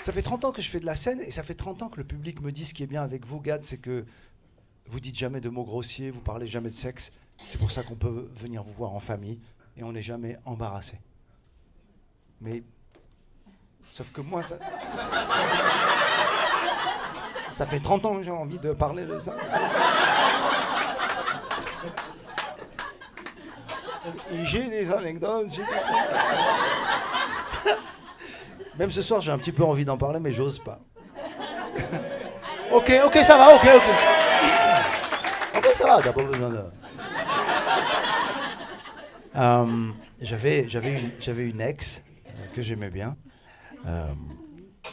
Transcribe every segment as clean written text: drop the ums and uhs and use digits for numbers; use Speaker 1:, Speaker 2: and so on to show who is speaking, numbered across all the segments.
Speaker 1: Ça fait 30 ans que je fais de la scène et ça fait 30 ans que le public me dit ce qui est bien avec vous, Gad, c'est que vous dites jamais de mots grossiers, vous parlez jamais de sexe. C'est pour ça qu'on peut venir vous voir en famille et on n'est jamais embarrassé. Mais sauf que moi, ça fait 30 ans que j'ai envie de parler de ça. Et j'ai des anecdotes, j'ai des trucs. Même ce soir, j'ai un petit peu envie d'en parler, mais j'ose pas. Ok, ça va, ok. Ok, ça va, t'as pas besoin de... J'avais une ex que j'aimais bien.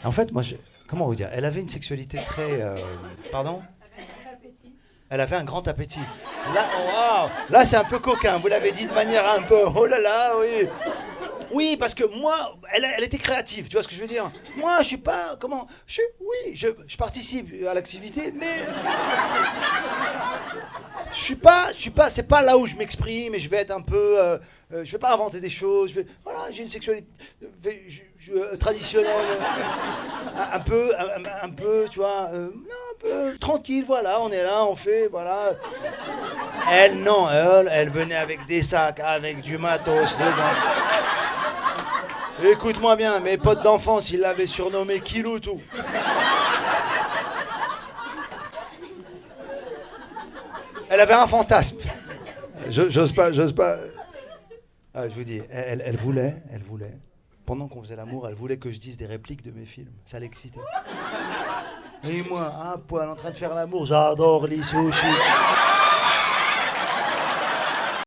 Speaker 1: En fait, moi, comment vous dire? Elle avait une sexualité très... Pardon? Elle avait un grand appétit. Là, wow, là c'est un peu coquin. Vous l'avez dit de manière un peu... Oh là là, oui. Oui, parce que moi, elle était créative, tu vois ce que je veux dire? Moi, je suis pas... Comment? Oui, je participe à l'activité, mais... Je suis pas, c'est pas là où je m'exprime et je vais être un peu... je vais pas inventer des choses. Voilà, j'ai une sexualité traditionnelle. Un peu, tu vois... non, un peu tranquille, voilà, on est là, on fait, voilà. Elle, non, elle venait avec des sacs, avec du matos dedans. Écoute-moi bien, mes potes d'enfance, ils l'avaient surnommé Kilou tout. Elle avait un fantasme. J'ose pas. Ah, je vous dis, elle voulait, pendant qu'on faisait l'amour, elle voulait que je dise des répliques de mes films. Ça l'excitait. Et moi, un poil en train de faire l'amour, j'adore les sushis.